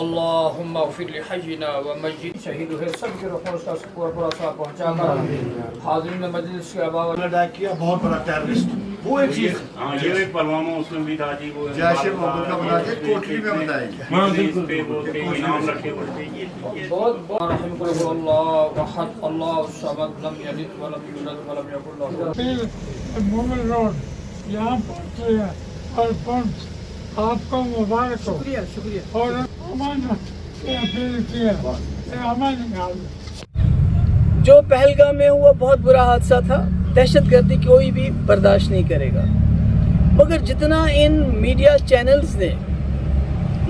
اللهم اغفر لحينا ومجد شهید ہے سب کے روحوں کا سکون پر اثر پہنچا کر حاضرین مجلس کے ابا اٹیک کیا بہت بڑا ٹیررسٹ وہ ایک چیز ہاں یہ ایک پلوامہ اس میں بھی تھا جی وہ جیش محمد کا بنا کے کوٹلی میں بتائیں گے ہاں بالکل پہ وہ انعام رکھے پڑتے ہیں بہت بہت رحم کرے اللہ احد اللہ الصمد لم یلد ولم یولد ولم یکن له پھر مومن روڈ یہاں پہنچے ہیں اور پہنچ آپ کو مبارک ہو شکریہ اور امن سے اپیل کیا امن نکال جو پہلگام میں ہوا بہت برا حادثہ تھا، دہشت گردی کوئی بھی برداشت نہیں کرے گا، مگر جتنا ان میڈیا چینلز نے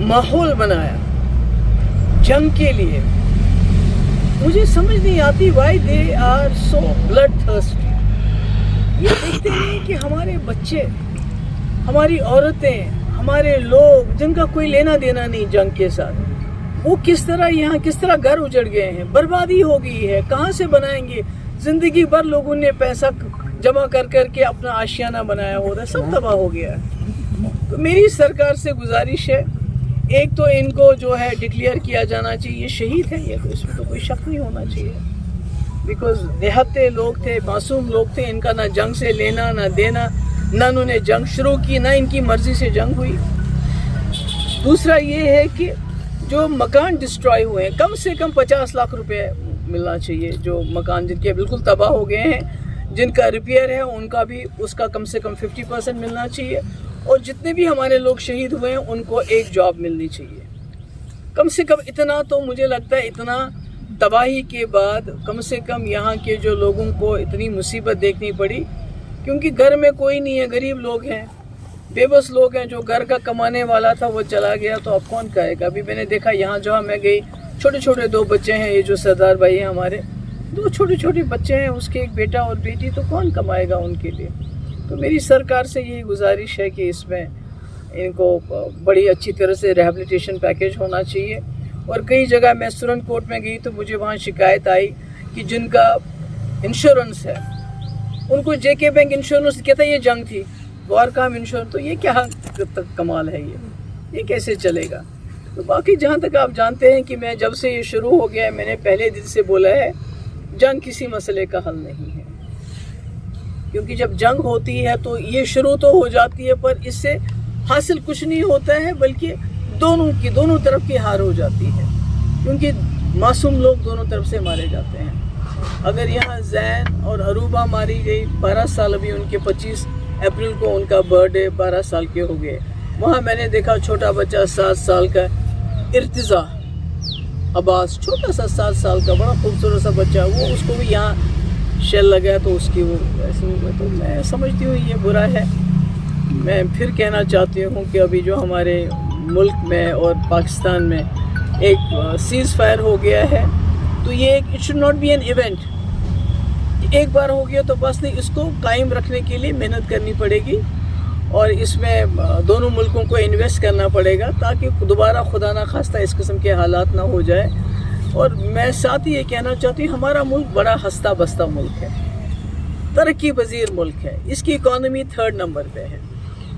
ماحول بنایا جنگ کے لیے، مجھے سمجھ نہیں آتی why they are so blood thirsty. یہ دیکھتے نہیں کہ ہمارے بچے، ہماری عورتیں، ہمارے لوگ جن کا کوئی لینا دینا نہیں جنگ کے ساتھ، وہ کس طرح یہاں کس طرح گھر اجڑ گئے ہیں، بربادی ہو گئی ہے، کہاں سے بنائیں گے؟ زندگی بھر لوگوں نے پیسہ جمع کر کے اپنا آشیانہ بنایا ہوتا ہے، سب تباہ ہو گیا ہے۔ تو میری سرکار سے گزارش ہے، ایک تو ان کو جو ہے ڈکلیئر کیا جانا چاہیے، یہ شہید ہے، یہ اس میں تو کوئی شک نہیں ہونا چاہیے، بیکاز نہتے لوگ تھے، معصوم لوگ تھے، ان کا نہ جنگ سے لینا نہ دینا، نہ انہوں نے جنگ شروع کی، نہ ان کی مرضی سے جنگ ہوئی۔ دوسرا یہ ہے کہ جو مکان ڈسٹرائے ہوئے ہیں، کم سے کم 50 لاکھ روپے ملنا چاہیے، جو مکان جن کے بالکل تباہ ہو گئے ہیں، جن کا ریپیئر ہے ان کا بھی اس کا کم سے کم 50% ملنا چاہیے، اور جتنے بھی ہمارے لوگ شہید ہوئے ہیں ان کو ایک جاب ملنی چاہیے۔ کم سے کم اتنا تو مجھے لگتا ہے، اتنا تباہی کے بعد کم سے کم یہاں کے جو لوگوں کو اتنی مصیبت دیکھنی پڑی، کیونکہ گھر میں کوئی نہیں ہے، غریب لوگ ہیں، بے بس لوگ ہیں، جو گھر کا کمانے والا تھا وہ چلا گیا تو اب کون کہے گا؟ ابھی میں نے دیکھا یہاں جہاں میں گئی، چھوٹے چھوٹے 2 بچے ہیں، یہ جو سردار بھائی ہیں ہمارے، 2 چھوٹے چھوٹے بچے ہیں، اس کے ایک بیٹا اور بیٹی، تو کون کمائے گا ان کے لیے؟ تو میری سرکار سے یہی گزارش ہے کہ اس میں ان کو بڑی اچھی طرح سے ریہیبلیٹیشن پیکیج ہونا چاہیے۔ اور کئی جگہ میں سرن کوٹ میں گئی تو مجھے وہاں شکایت آئی کہ جن کا انشورنس ہے ان کو جے کے بینک انشورنس کہتا ہے یہ جنگ تھی، غور کام انشورنس، تو یہ کیا کمال ہے؟ یہ کیسے چلے گا؟ تو باقی جہاں تک آپ جانتے ہیں کہ میں جب سے یہ شروع ہو گیا ہے، میں نے پہلے دن سے بولا ہے، جنگ کسی مسئلے کا حل نہیں ہے، کیونکہ جب جنگ ہوتی ہے تو یہ شروع تو ہو جاتی ہے پر اس سے حاصل کچھ نہیں ہوتا ہے، بلکہ دونوں طرف کی ہار ہو جاتی ہے، کیونکہ معصوم لوگ دونوں طرف سے مارے جاتے ہیں۔ اگر یہاں زین اور عروبہ ماری گئی، 12 سال، ابھی ان کے 25 اپریل کو ان کا برتھ ڈے، 12 سال کے ہو گئے۔ وہاں میں نے دیکھا چھوٹا بچہ 7 سال کا ارتضا عباس، چھوٹا سا 7 سال کا بڑا خوبصورت سا بچہ، وہ اس کو بھی یہاں شیل لگا تو اس کی وہ ایسے ہوئے۔ تو میں سمجھتی ہوں یہ برا ہے۔ میں پھر کہنا چاہتی ہوں کہ ابھی جو ہمارے ملک میں اور پاکستان میں ایک سیز فائر ہو گیا ہے، تو یہ it should not be an event, ایک بار ہو گیا تو بس نہیں، اس کو قائم رکھنے کے لیے محنت کرنی پڑے گی، اور اس میں دونوں ملکوں کو انویسٹ کرنا پڑے گا تاکہ دوبارہ خدا نہ خواستہ اس قسم کے حالات نہ ہو جائے۔ اور میں ساتھ ہی یہ کہنا چاہتی ہوں، ہمارا ملک بڑا ہستہ بستہ ملک ہے، ترقی پذیر ملک ہے، اس کی اکانومی 3rd نمبر پہ ہے۔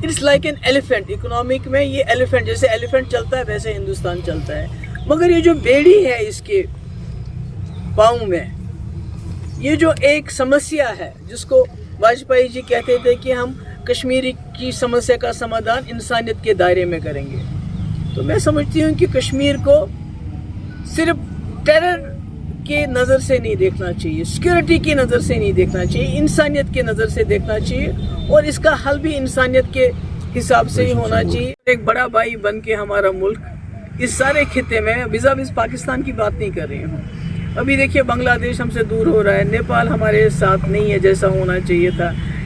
It's like an elephant, economic میں یہ ایلیفینٹ، جیسے ایلیفینٹ چلتا ہے ویسے ہندوستان چلتا ہے، مگر یہ جو بیڑی ہے اس کے پاؤں میں، یہ جو ایک سمسیا ہے جس کو واجپئی جی کہتے تھے کہ ہم کشمیری کی سمسیا کا سمادھان انسانیت کے دائرے میں کریں گے، تو میں سمجھتی ہوں کہ کشمیر کو صرف ٹیرر کی نظر سے نہیں دیکھنا چاہیے، سیکورٹی کی نظر سے نہیں دیکھنا چاہیے، انسانیت کی نظر سے دیکھنا چاہیے، اور اس کا حل بھی انسانیت کے حساب سے ہی ہونا چاہیے۔ ایک بڑا بھائی بن کے ہمارا ملک اس سارے خطے میں، وزاوز پاکستان کی بات نہیں کر رہی ہوں، ابھی دیکھیے بنگلہ دیش ہم سے دور ہو رہا ہے، نیپال ہمارے ساتھ نہیں ہے جیسا ہونا چاہیے تھا،